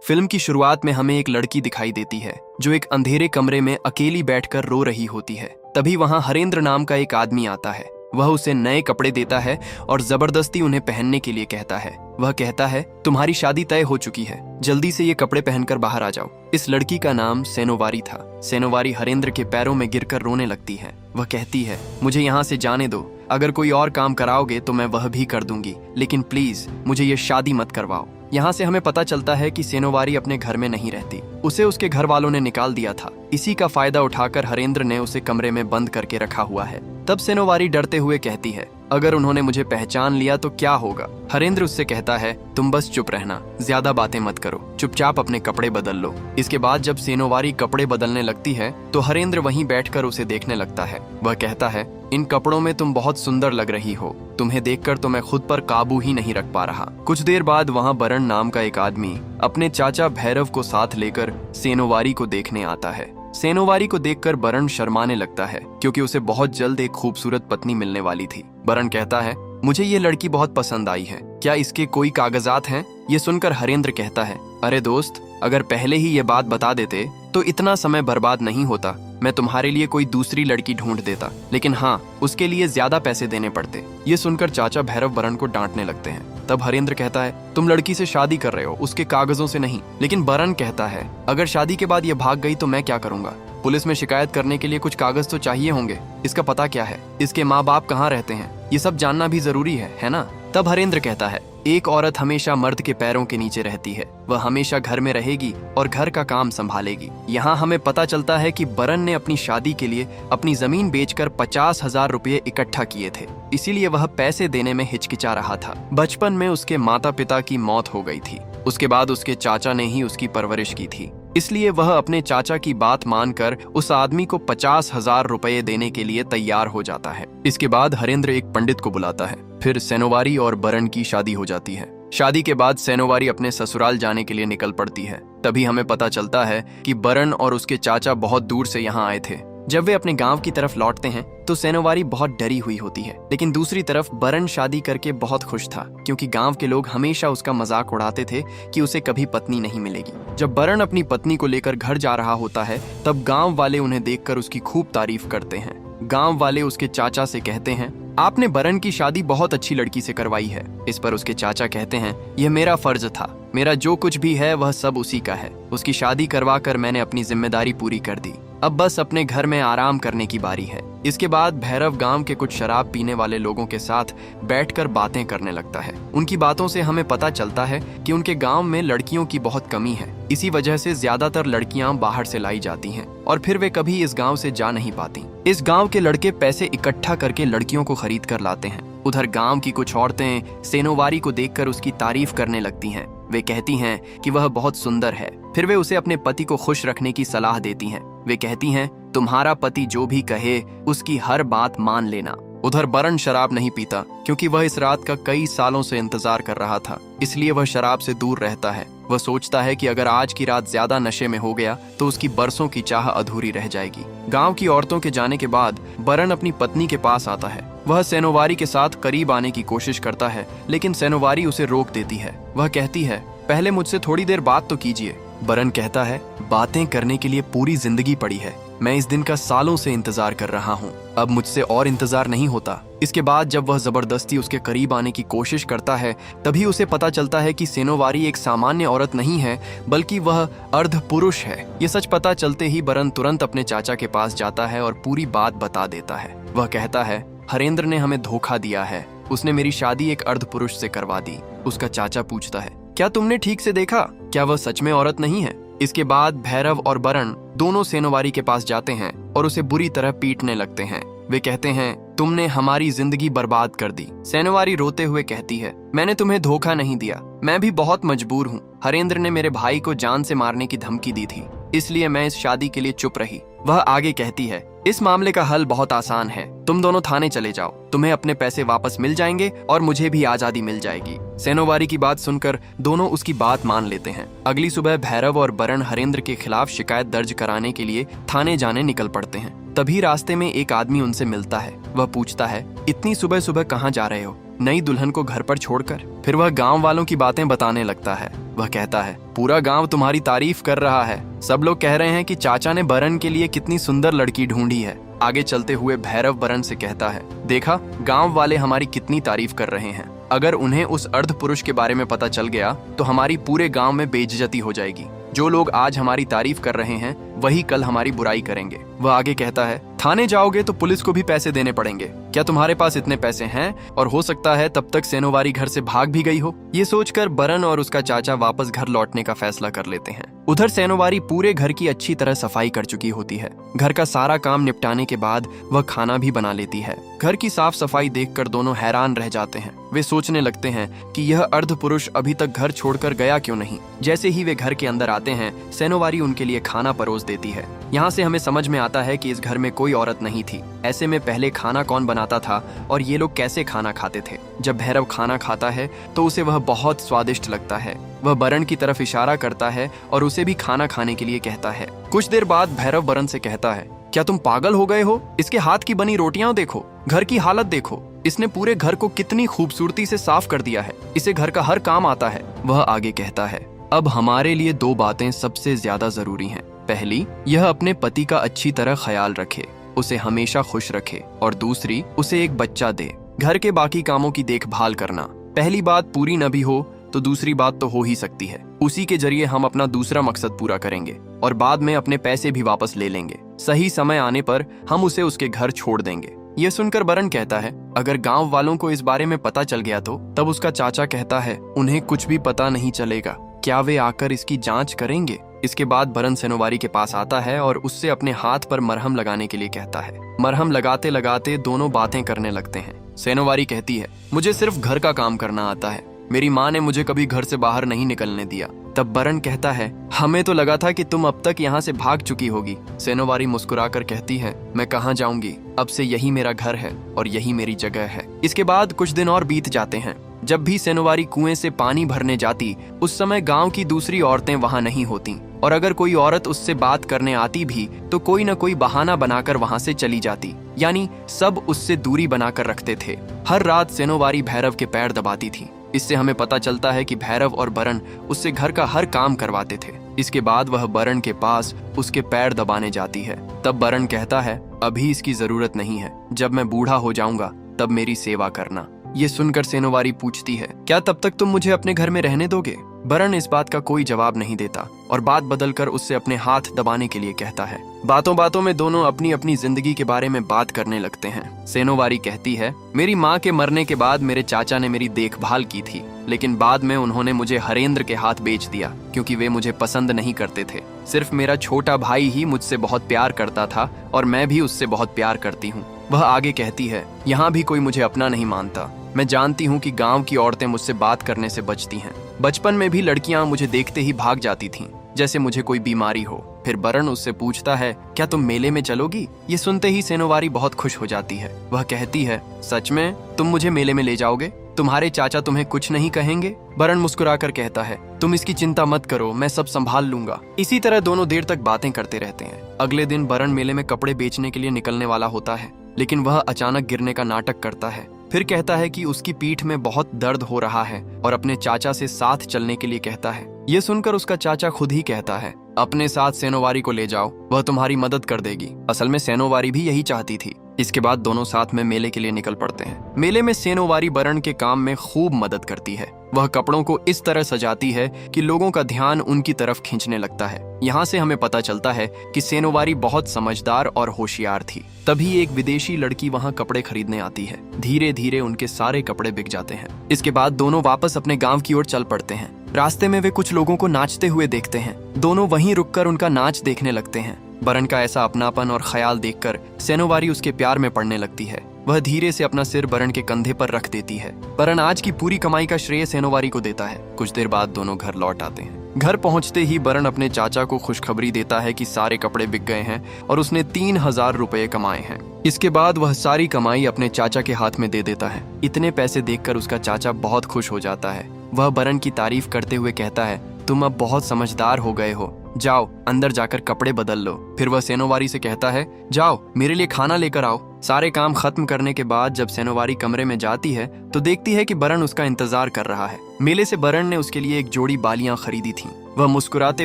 Film की शुरुआत में हमें एक लड़की दिखाई देती है जो एक अंधेरे कमरे में अकेली बैठकर रो रही होती है। तभी वहां हरेंद्र नाम का एक आदमी आता है। वह उसे नए कपड़े देता है और जबरदस्ती उन्हें पहनने के लिए कहता है। वह कहता है, तुम्हारी शादी तय हो चुकी है, जल्दी से ये कपड़े पहनकर बाहर आ जाओ। इस लड़की का नाम सेनोवारी था। सेनोवारी हरेंद्र के पैरों में गिरकर रोने लगती है। वह कहती है, मुझे यहाँ से जाने दो, अगर कोई और काम कराओगे तो मैं वह भी कर दूंगी, लेकिन प्लीज मुझे ये शादी मत करवाओ। यहाँ से हमें पता चलता है कि सेनोवारी अपने घर में नहीं रहती, उसे उसके घर वालों ने निकाल दिया था। इसी का फायदा उठाकर हरेंद्र ने उसे कमरे में बंद करके रखा हुआ है। तब सेनोवारी डरते हुए कहती है, अगर उन्होंने मुझे पहचान लिया तो क्या होगा। हरेंद्र उससे कहता है, तुम बस चुप रहना, ज्यादा बातें मत करो, चुपचाप अपने कपड़े बदल लो। इसके बाद जब सेनोवारी कपड़े बदलने लगती है तो हरेंद्र वहीं बैठकर उसे देखने लगता है। वह कहता है, इन कपड़ों में तुम बहुत सुंदर लग रही हो, तुम्हें देखकर तो मैं खुद पर काबू ही नहीं रख पा रहा। कुछ देर बाद वहाँ बरण नाम का एक आदमी अपने चाचा भैरव को साथ लेकर सेनोवारी को देखने आता है। सेनोवारी को देखकर बरण शर्माने लगता है क्योंकि उसे बहुत जल्द एक खूबसूरत पत्नी मिलने वाली थी। बरण कहता है, मुझे ये लड़की बहुत पसंद आई है, क्या इसके कोई कागजात हैं? ये सुनकर हरेंद्र कहता है, अरे दोस्त, अगर पहले ही ये बात बता देते तो इतना समय बर्बाद नहीं होता। मैं तुम्हारे लिए कोई दूसरी लड़की ढूंढ देता, लेकिन हाँ, उसके लिए ज्यादा पैसे देने पड़ते। ये सुनकर चाचा भैरव बरण को डांटने लगते हैं। तब हरेंद्र कहता है, तुम लड़की से शादी कर रहे हो, उसके कागजों से नहीं। लेकिन बरण कहता है, अगर शादी के बाद ये भाग गई तो मैं क्या करूंगा? पुलिस में शिकायत करने के लिए कुछ कागज तो चाहिए होंगे। इसका पता क्या है? इसके माँ बाप कहाँ रहते हैं? ये सब जानना भी जरूरी है ना? तब हरेंद्र कहता है, एक औरत हमेशा मर्द के पैरों के नीचे रहती है, वह हमेशा घर में रहेगी और घर का काम संभालेगी। यहाँ हमें पता चलता है कि बरण ने अपनी शादी के लिए अपनी जमीन बेचकर 50,000 रुपये इकट्ठा किए थे, इसीलिए वह पैसे देने में हिचकिचा रहा था। बचपन में उसके माता पिता की मौत हो गई थी, उसके बाद उसके चाचा ने ही उसकी परवरिश की थी, इसलिए वह अपने चाचा की बात मानकर उस आदमी को 50,000 रुपये देने के लिए तैयार हो जाता है। इसके बाद हरेंद्र एक पंडित को बुलाता है। फिर सेनोवारी और बरण की शादी हो जाती है। शादी के बाद सेनोवारी अपने ससुराल जाने के लिए निकल पड़ती है। तभी हमें पता चलता है कि बरण और उसके चाचा बहुत दूर से यहाँ आए थे। जब वे अपने गांव की तरफ लौटते हैं तो सेनोवारी बहुत डरी हुई होती है, लेकिन दूसरी तरफ बरण शादी करके बहुत खुश था क्योंकि गांव के लोग हमेशा उसका मजाक उड़ाते थे कि उसे कभी पत्नी नहीं मिलेगी। जब बरण अपनी पत्नी को लेकर घर जा रहा होता है तब गांव वाले उन्हें देखकर उसकी खूब तारीफ करते हैं। गांव वाले उसके चाचा से कहते हैं, आपने बरण की शादी बहुत अच्छी लड़की से करवाई है। इस पर उसके चाचा कहते हैं, यह मेरा फर्ज था, मेरा जो कुछ भी है वह सब उसी का है। उसकी शादी करवा कर मैंने अपनी जिम्मेदारी पूरी कर दी, अब बस अपने घर में आराम करने की बारी है। इसके बाद भैरव गांव के कुछ शराब पीने वाले लोगों के साथ बैठकर बातें करने लगता है। उनकी बातों से हमें पता चलता है कि उनके गांव में लड़कियों की बहुत कमी है, इसी वजह से ज्यादातर लड़कियां बाहर से लाई जाती हैं और फिर वे कभी इस गांव से जा नहीं पाती। इस गांव के लड़के पैसे इकट्ठा करके लड़कियों को खरीद कर लाते हैं। उधर गांव की कुछ औरतें सेनोवारी को देखकर उसकी तारीफ करने लगती हैं। वे कहती हैं कि वह बहुत सुंदर है। फिर वे उसे अपने पति को खुश रखने की सलाह देती हैं। वे कहती हैं, तुम्हारा पति जो भी कहे उसकी हर बात मान लेना। उधर बरण शराब नहीं पीता क्योंकि वह इस रात का कई सालों से इंतजार कर रहा था, इसलिए वह शराब से दूर रहता है। वह सोचता है कि अगर आज की रात ज्यादा नशे में हो गया तो उसकी बरसों की चाह अधूरी रह जाएगी। गांव की औरतों के जाने के बाद बरण अपनी पत्नी के पास आता है। वह सेनोवारी के साथ करीब आने की कोशिश करता है, लेकिन सेनोवारी उसे रोक देती है। वह कहती है, पहले मुझसे थोड़ी देर बात तो कीजिए। बरण कहता है, बातें करने के लिए पूरी जिंदगी पड़ी है, मैं इस दिन का सालों से इंतजार कर रहा हूँ, अब मुझसे और इंतजार नहीं होता। इसके बाद जब वह जबरदस्ती उसके करीब आने की कोशिश करता है तभी उसे पता चलता है कि सेनोवारी एक सामान्य औरत नहीं है, बल्कि वह अर्ध पुरुष है। ये सच पता चलते ही बरण तुरंत अपने चाचा के पास जाता है और पूरी बात बता देता है। वह कहता है, हरेंद्र ने हमें धोखा दिया है, उसने मेरी शादी एक अर्ध पुरुष से करवा दी। उसका चाचा पूछता है, क्या तुमने ठीक से देखा? क्या वह सच में औरत नहीं है? इसके बाद भैरव और बरण दोनों सेनोवारी के पास जाते हैं और उसे बुरी तरह पीटने लगते हैं। वे कहते हैं, तुमने हमारी जिंदगी बर्बाद कर दी। सेनोवारी रोते हुए कहती है, मैंने तुम्हें धोखा नहीं दिया, मैं भी बहुत मजबूर हूँ। हरेंद्र ने मेरे भाई को जान से मारने की धमकी दी थी, इसलिए मैं इस शादी के लिए चुप रही। वह आगे कहती है, इस मामले का हल बहुत आसान है, तुम दोनों थाने चले जाओ, तुम्हें अपने पैसे वापस मिल जाएंगे और मुझे भी आजादी मिल जाएगी। सेनोवारी की बात सुनकर दोनों उसकी बात मान लेते हैं। अगली सुबह भैरव और बरण हरेंद्र के खिलाफ शिकायत दर्ज कराने के लिए थाने जाने निकल पड़ते हैं। तभी रास्ते में एक आदमी उनसे मिलता है। वह पूछता है, इतनी सुबह सुबह कहाँ जा रहे हो? नई दुल्हन को घर पर छोड़कर। फिर वह गांव वालों की बातें बताने लगता है। वह कहता है, पूरा गांव तुम्हारी तारीफ कर रहा है। सब लोग कह रहे हैं कि चाचा ने बरन के लिए कितनी सुंदर लड़की ढूंढी है। आगे चलते हुए भैरव बरन से कहता है, देखा गांव वाले हमारी कितनी तारीफ कर रहे हैं। अगर उन्हें उस अर्ध पुरुष के बारे में पता चल गया तो हमारी पूरे गांव में बेइज्जती हो जाएगी। जो लोग आज हमारी तारीफ कर रहे हैं वही कल हमारी बुराई करेंगे। वह आगे कहता है, थाने जाओगे तो पुलिस को भी पैसे देने पड़ेंगे। क्या तुम्हारे पास इतने पैसे हैं? और हो सकता है तब तक सेनोवारी घर से भाग भी गई हो। ये सोचकर बरन और उसका चाचा वापस घर लौटने का फैसला कर लेते हैं। उधर सेनोवारी पूरे घर की अच्छी तरह सफाई कर चुकी होती है। घर का सारा काम निपटाने के बाद वह खाना भी बना लेती है। घर की साफ सफाई देखकर दोनों हैरान रह जाते हैं। वे सोचने लगते हैं कि यह अर्ध पुरुष अभी तक घर छोड़कर गया क्यों नहीं। जैसे ही वे घर के अंदर आते हैं, सेनोवारी उनके लिए खाना परोस देती है। यहाँ से हमें समझ में आता है कि इस घर में कोई औरत नहीं थी। ऐसे में पहले खाना कौन बनाता था और ये लोग कैसे खाना खाते थे। जब भैरव खाना खाता है तो उसे वह बहुत स्वादिष्ट लगता है। वह बरन की तरफ इशारा करता है और उसे भी खाना खाने के लिए कहता है। कुछ देर बाद भैरव बरन से कहता है, क्या तुम पागल हो गए हो? इसके हाथ की बनी रोटियां देखो, घर की हालत देखो। इसने पूरे घर को कितनी खूबसूरती से साफ कर दिया है। इसे घर का हर काम आता है। वह आगे कहता है, अब हमारे लिए दो बातें सबसे ज्यादा जरूरी हैं। पहली, यह अपने पति का अच्छी तरह ख्याल रखे, उसे हमेशा खुश रखे, और दूसरी, उसे एक बच्चा दे। घर के बाकी कामों की देखभाल करना। पहली बात पूरी न भी हो तो दूसरी बात तो हो ही सकती है। उसी के जरिए हम अपना दूसरा मकसद पूरा करेंगे और बाद में अपने पैसे भी वापस ले लेंगे। सही समय आने पर हम उसे उसके घर छोड़ देंगे। यह सुनकर बरन कहता है, अगर गांव वालों को इस बारे में पता चल गया तो? तब उसका चाचा कहता है, उन्हें कुछ भी पता नहीं चलेगा। क्या वे आकर इसकी जांच करेंगे? इसके बाद बरन सेनोवारी के पास आता है और उससे अपने हाथ पर मरहम लगाने के लिए कहता है। मरहम लगाते लगाते दोनों बातें करने लगते हैं। सेनोवारी कहती है, मुझे सिर्फ घर का काम करना आता है। मेरी माँ ने मुझे कभी घर से बाहर नहीं निकलने दिया। तब बरन कहता है, हमें तो लगा था कि तुम अब तक यहाँ से भाग चुकी होगी। सेनोवारी मुस्कुराकर कहती है, मैं कहाँ जाऊंगी, अब से यही मेरा घर है और यही मेरी जगह है। इसके बाद कुछ दिन और बीत जाते हैं। जब भी सेनोवारी कुएं से पानी भरने जाती, उस समय गांव की दूसरी औरतें वहां नहीं होती, और अगर कोई औरत उससे बात करने आती भी तो कोई न कोई बहाना बनाकर वहां से चली जाती। यानी सब उससे दूरी बनाकर रखते थे। हर रात सेनोवारी भैरव के पैर दबाती थी। इससे हमें पता चलता है कि भैरव और बरन उससे घर का हर काम करवाते थे। इसके बाद वह बरन के पास उसके पैर दबाने जाती है। तब बरन कहता है, अभी इसकी जरूरत नहीं है, जब मैं बूढ़ा हो जाऊंगा तब मेरी सेवा करना। ये सुनकर सेनोवारी पूछती है, क्या तब तक तुम मुझे अपने घर में रहने दोगे? बरन इस बात का कोई जवाब नहीं देता और बात बदलकर उससे अपने हाथ दबाने के लिए कहता है। बातों बातों में दोनों अपनी अपनी जिंदगी के बारे में बात करने लगते हैं। सेनोवारी कहती है, मेरी माँ के मरने के बाद मेरे चाचा ने मेरी देखभाल की थी, लेकिन बाद में उन्होंने मुझे हरेंद्र के हाथ बेच दिया क्योंकि वे मुझे पसंद नहीं करते थे। सिर्फ मेरा छोटा भाई ही मुझसे बहुत प्यार करता था और मैं भी उससे बहुत प्यार करती हूँ। वह आगे कहती है, यहाँ भी कोई मुझे अपना नहीं मानता। मैं जानती हूँ कि गांव की औरतें मुझसे बात करने से बचती हैं। बचपन में भी लड़कियां मुझे देखते ही भाग जाती थीं, जैसे मुझे कोई बीमारी हो। फिर बरन उससे पूछता है, क्या तुम मेले में चलोगी? ये सुनते ही सेनोवारी बहुत खुश हो जाती है। वह कहती है, सच में तुम मुझे मेले में ले जाओगे? तुम्हारे चाचा तुम्हें कुछ नहीं कहेंगे? बरन मुस्कुराकर कहता है, तुम इसकी चिंता मत करो, मैं सब संभाल लूंगा। इसी तरह दोनों देर तक बातें करते रहते हैं। अगले दिन बरन मेले में कपड़े बेचने के लिए निकलने वाला होता है, लेकिन वह अचानक गिरने का नाटक करता है। फिर कहता है कि उसकी पीठ में बहुत दर्द हो रहा है और अपने चाचा से साथ चलने के लिए कहता है। ये सुनकर उसका चाचा खुद ही कहता है, अपने साथ सेनोवारी को ले जाओ, वह तुम्हारी मदद कर देगी। असल में सेनोवारी भी यही चाहती थी। इसके बाद दोनों साथ में मेले के लिए निकल पड़ते हैं। मेले में सेनोवारी बरन के काम में खूब मदद करती है। वह कपड़ों को इस तरह सजाती है कि लोगों का ध्यान उनकी तरफ खींचने लगता है। यहाँ से हमें पता चलता है कि सेनोवारी बहुत समझदार और होशियार थी। तभी एक विदेशी लड़की वहाँ कपड़े खरीदने आती है। धीरे धीरे उनके सारे कपड़े बिक जाते हैं। इसके बाद दोनों वापस अपने गांव की ओर चल पड़ते हैं। रास्ते में वे कुछ लोगों को नाचते हुए देखते हैं। दोनों वहीं रुककर उनका नाच देखने लगते हैं। बरन का ऐसा अपनापन और ख्याल देखकर सेनोवारी उसके प्यार में पड़ने लगती है। वह धीरे से अपना सिर बरन के कंधे पर रख देती है। बरन आज की पूरी कमाई का श्रेय सेनोवारी को देता है। कुछ देर बाद दोनों घर लौट आते हैं। घर पहुंचते ही बरन अपने चाचा को खुशखबरी देता है कि सारे कपड़े बिक गए हैं और उसने 3000 रुपए कमाए हैं। इसके बाद वह सारी कमाई अपने चाचा के हाथ में दे देता है। इतने पैसे देखकर उसका चाचा बहुत खुश हो जाता है। वह बरन की तारीफ करते हुए कहता है, तुम अब बहुत समझदार हो गए हो, जाओ अंदर जाकर कपड़े बदल लो। फिर वह सेनोवारी से कहता है, जाओ मेरे लिए खाना लेकर आओ। सारे काम खत्म करने के बाद जब सेनोवारी कमरे में जाती है तो देखती है कि बरन उसका इंतजार कर रहा है। मेले से बरन ने उसके लिए एक जोड़ी बालियां खरीदी थीं। वह मुस्कुराते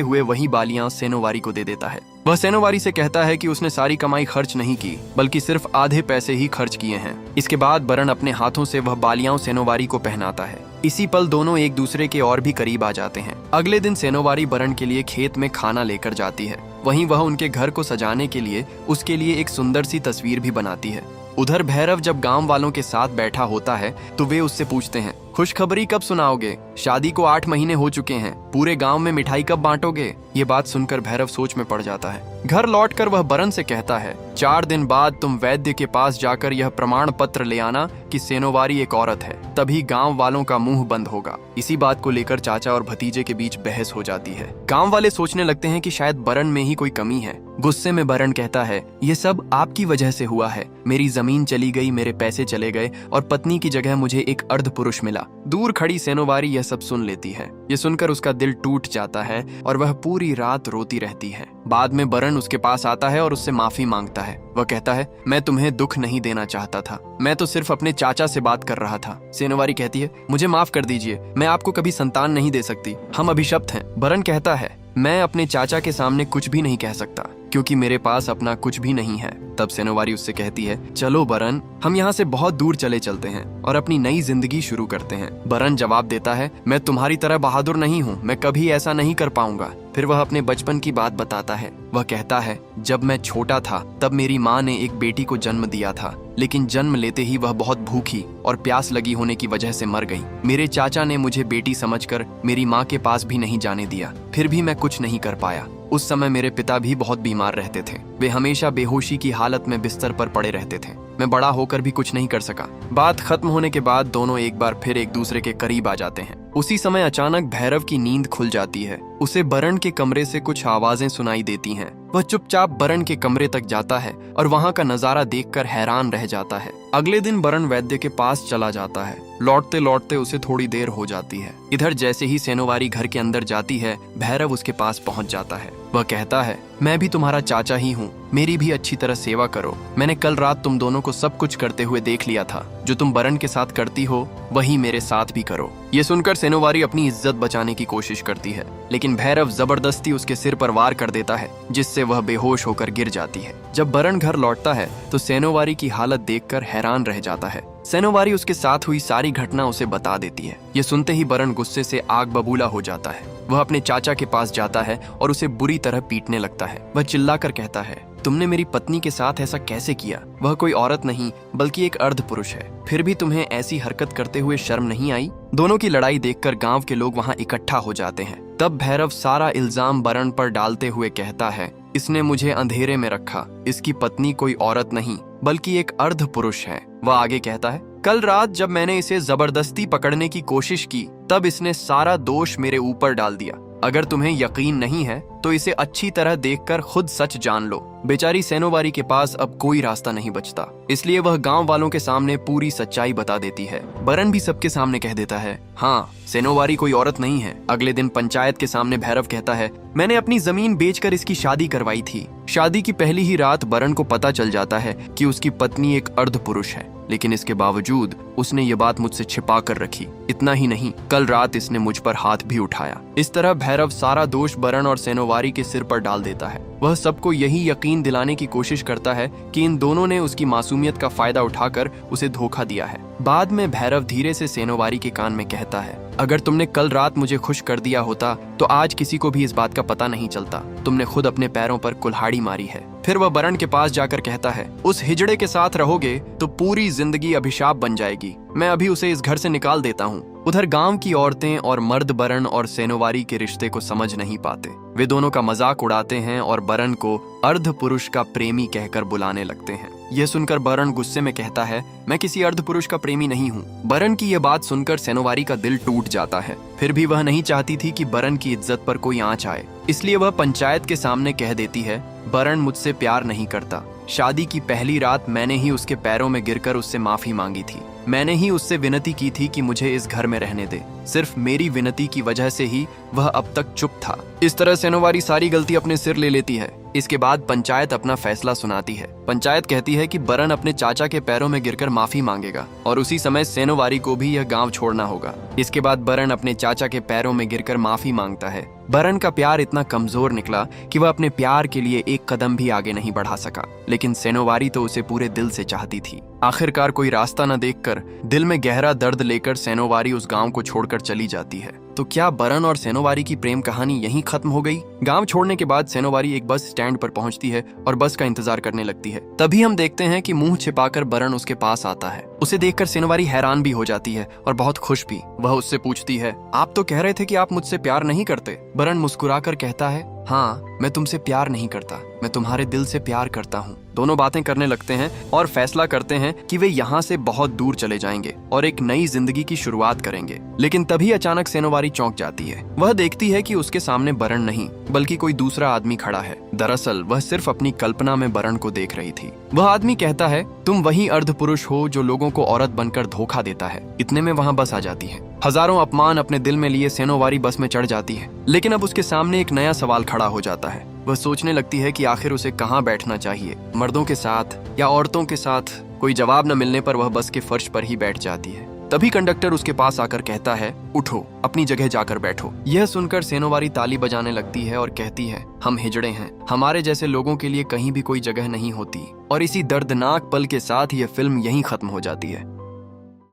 हुए वही बालियां सेनोवारी को दे देता है। वह सेनोवारी से कहता है कि उसने सारी कमाई खर्च नहीं की, बल्कि सिर्फ आधे पैसे ही खर्च किए हैं। इसके बाद बरन अपने हाथों से वह बालियां सेनोवारी को पहनाता है। इसी पल दोनों एक दूसरे के और भी करीब आ जाते हैं। अगले दिन सेनोवारी बरन के लिए खेत में खाना लेकर जाती है। वहीं वह उनके घर को सजाने के लिए उसके लिए एक सुंदर सी तस्वीर भी बनाती है। उधर भैरव जब गांव वालों के साथ बैठा होता है तो वे उससे पूछते हैं, खुशखबरी कब सुनाओगे? शादी को 8 महीने हो चुके हैं, पूरे गांव में मिठाई कब बांटोगे? ये बात सुनकर भैरव सोच में पड़ जाता है। घर लौटकर वह बरन से कहता है, 4 दिन बाद तुम वैद्य के पास जाकर यह प्रमाण पत्र ले आना कि सेनोवारी एक औरत है, तभी गांव वालों का मुंह बंद होगा। इसी बात को लेकर चाचा और भतीजे के बीच बहस हो जाती है। गांव वाले सोचने लगते हैं कि शायद बरन में ही कोई कमी है। गुस्से में बरन कहता है, ये सब आपकी वजह से हुआ है। मेरी जमीन चली गई, मेरे पैसे चले गए और पत्नी की जगह मुझे एक अर्ध पुरुष मिला। दूर खड़ी सेनोवारी यह सब सुन लेती है। ये सुनकर उसका दिल टूट जाता है और वह पूरी रात रोती रहती है। बाद में बरन उसके पास आता है और उससे माफी मांगता है। वह कहता है, मैं तुम्हें दुख नहीं देना चाहता था, मैं तो सिर्फ अपने चाचा से बात कर रहा था। सेनोवारी कहती है, मुझे माफ कर दीजिए, मैं आपको कभी संतान नहीं दे सकती, हम अभिशप्त हैं। बरन कहता है, मैं अपने चाचा के सामने कुछ भी नहीं कह सकता क्योंकि मेरे पास अपना कुछ भी नहीं है। तब सेनोवारी उससे कहती है, चलो बरन, हम यहाँ से बहुत दूर चले चलते हैं और अपनी नई जिंदगी शुरू करते हैं। बरन जवाब देता है, मैं तुम्हारी तरह बहादुर नहीं हूँ, मैं कभी ऐसा नहीं कर पाऊंगा। फिर वह अपने बचपन की बात बताता है। वह कहता है, जब मैं छोटा था तब मेरी माँ ने एक बेटी को जन्म दिया था, लेकिन जन्म लेते ही वह बहुत भूखी और प्यास लगी होने की वजह से मर गई। मेरे चाचा ने मुझे बेटी समझकर मेरी माँ के पास भी नहीं जाने दिया, फिर भी मैं कुछ नहीं कर पाया। उस समय मेरे पिता भी बहुत बीमार रहते थे, वे हमेशा बेहोशी की हालत में बिस्तर पर पड़े रहते थे। मैं बड़ा होकर भी कुछ नहीं कर सका। बात खत्म होने के बाद दोनों एक बार फिर एक दूसरे के करीब आ जाते हैं। उसी समय अचानक भैरव की नींद खुल जाती है। उसे बरन के कमरे से कुछ आवाजें सुनाई देती हैं। वह चुपचाप बरन के कमरे तक जाता है और वहां का नजारा देखकर हैरान रह जाता है। अगले दिन बरन वैद्य के पास चला जाता है। लौटते लौटते उसे थोड़ी देर हो जाती है। इधर जैसे ही सेनोवारी घर के अंदर जाती है, भैरव उसके पास पहुंच जाता है। वह कहता है, मैं भी तुम्हारा चाचा ही हूँ, मेरी भी अच्छी तरह सेवा करो। मैंने कल रात तुम दोनों को सब कुछ करते हुए देख लिया था। जो तुम बरन के साथ करती हो वही मेरे साथ भी करो। ये सुनकर सेनोवारी अपनी इज्जत बचाने की कोशिश करती है, लेकिन भैरव जबरदस्ती उसके सिर पर वार कर देता है, जिससे वह बेहोश होकर गिर जाती है। जब बरन घर लौटता है तो सेनोवारी की हालत देखकर हैरान रह जाता है। सेनोवारी उसके साथ हुई सारी घटना उसे बता देती है। ये सुनते ही बरन गुस्से से आग बबूला हो जाता है। वह अपने चाचा के पास जाता है और उसे बुरी तरह पीटने लगता है। वह चिल्लाकर कहता है, तुमने मेरी पत्नी के साथ ऐसा कैसे किया? वह कोई औरत नहीं बल्कि एक अर्ध पुरुष है, फिर भी तुम्हें ऐसी हरकत करते हुए शर्म नहीं आई? दोनों की लड़ाई देखकर गांव के लोग वहां इकट्ठा हो जाते हैं। तब भैरव सारा इल्जाम बरन पर डालते हुए कहता है, इसने मुझे अंधेरे में रखा, इसकी पत्नी कोई औरत नहीं बल्कि एक अर्ध पुरुष है। वह आगे कहता है, कल रात जब मैंने इसे जबरदस्ती पकड़ने की कोशिश की तब इसने सारा दोष मेरे ऊपर डाल दिया। अगर तुम्हें यकीन नहीं है तो इसे अच्छी तरह देखकर खुद सच जान लो। बेचारी सेनोवारी के पास अब कोई रास्ता नहीं बचता, इसलिए वह गांव वालों के सामने पूरी सच्चाई बता देती है। बरन भी सबके सामने कह देता है, हाँ सेनोवारी कोई औरत नहीं है। अगले दिन पंचायत के सामने भैरव कहता है, मैंने अपनी जमीन बेचकर इसकी शादी करवाई थी। शादी की पहली ही रात बरन को पता चल जाता है कि उसकी पत्नी एक अर्ध पुरुष है, लेकिन इसके बावजूद उसने ये बात मुझसे छिपा कर रखी। इतना ही नहीं, कल रात इसने मुझ पर हाथ भी उठाया। इस तरह भैरव सारा दोष बरन और सेनोवारी के सिर पर डाल देता है। वह सबको यही यकीन दिलाने की कोशिश करता है कि इन दोनों ने उसकी मासूमियत का फायदा उठाकर उसे धोखा दिया है। बाद में भैरव धीरे से सेनोवारी के कान में कहता है, अगर तुमने कल रात मुझे खुश कर दिया होता तो आज किसी को भी इस बात का पता नहीं चलता। तुमने खुद अपने पैरों पर कुल्हाड़ी मारी है। फिर वह बरन के पास जाकर कहता है, उस हिजड़े के साथ रहोगे तो पूरी जिंदगी अभिशाप बन जाएगी। मैं अभी उसे इस घर से निकाल देता हूँ। उधर गांव की औरतें और मर्द बरन और सेनोवारी के रिश्ते को समझ नहीं पाते। वे दोनों का मजाक उड़ाते हैं और बरन को अर्ध पुरुष का प्रेमी कहकर बुलाने लगते हैं। यह सुनकर बरन गुस्से में कहता है, मैं किसी अर्ध पुरुष का प्रेमी नहीं हूँ। बरन की यह बात सुनकर सेनोवारी का दिल टूट जाता है। फिर भी वह नहीं चाहती थी कि बरन की इज्जत पर कोई आंच आए, इसलिए वह पंचायत के सामने कह देती है, बरन मुझसे प्यार नहीं करता। शादी की पहली रात मैंने ही उसके पैरों में गिरकर उससे माफी मांगी थी। मैंने ही उससे विनती की थी कि मुझे इस घर में रहने दे। सिर्फ मेरी विनती की वजह से ही वह अब तक चुप था। इस तरह सेनोवारी सारी गलती अपने सिर ले लेती है। इसके बाद पंचायत अपना फैसला सुनाती है। पंचायत कहती है कि बरन अपने चाचा के पैरों में गिरकर माफी मांगेगा और उसी समय सेनोवारी को भी यह गांव छोड़ना होगा। इसके बाद बरन अपने चाचा के पैरों में गिरकर माफी मांगता है। बरन का प्यार इतना कमजोर निकला कि वह अपने प्यार के लिए एक कदम भी आगे नहीं बढ़ा सका, लेकिन सेनोवारी तो उसे पूरे दिल से चाहती थी। आखिरकार कोई रास्ता न देखकर, दिल में गहरा दर्द लेकर सेनोवारी उस गांव को छोड़कर चली जाती है। तो क्या बरन और सेनोवारी की प्रेम कहानी यहीं खत्म हो गई? गांव छोड़ने के बाद सेनोवारी एक बस स्टैंड पर पहुंचती है और बस का इंतजार करने लगती है। तभी हम देखते हैं कि मुंह छिपाकर बरन उसके पास आता है। उसे देखकर सेनोवारी हैरान भी हो जाती है और बहुत खुश भी। वह उससे पूछती है, आप तो कह रहे थे कि आप मुझसे प्यार नहीं करते। बरन मुस्कुराकर कहता है, हाँ, मैं तुमसे प्यार नहीं करता, मैं तुम्हारे दिल से प्यार करता हूँ। दोनों बातें करने लगते हैं और फैसला करते हैं कि वे यहाँ से बहुत दूर चले जाएंगे और एक नई जिंदगी की शुरुआत करेंगे। लेकिन तभी अचानक सेनोवारी चौंक जाती है। वह देखती है कि उसके सामने बरन नहीं बल्कि कोई दूसरा आदमी खड़ा है। दरअसल वह सिर्फ अपनी कल्पना में बरन को देख रही थी। वह आदमी कहता है, तुम वही अर्ध पुरुष हो जो लोगों को औरत बनकर धोखा देता है। इतने में वहाँ बस आ जाती है। हजारों अपमान अपने दिल में लिए सेनोवारी बस में चढ़ जाती है, लेकिन अब उसके सामने एक नया सवाल खड़ा हो जाता है। वह सोचने लगती है कि आखिर उसे कहाँ बैठना चाहिए, मर्दों के साथ या औरतों के साथ। कोई जवाब न मिलने पर वह बस के फर्श पर ही बैठ जाती है। तभी कंडक्टर उसके पास आकर कहता है, उठो, अपनी जगह जाकर बैठो। यह सुनकर सेनोवारी ताली बजाने लगती है और कहती है, हम हिजड़े हैं, हमारे जैसे लोगों के लिए कहीं भी कोई जगह नहीं होती। और इसी दर्दनाक पल के साथ यह फिल्म यहीं खत्म हो जाती है।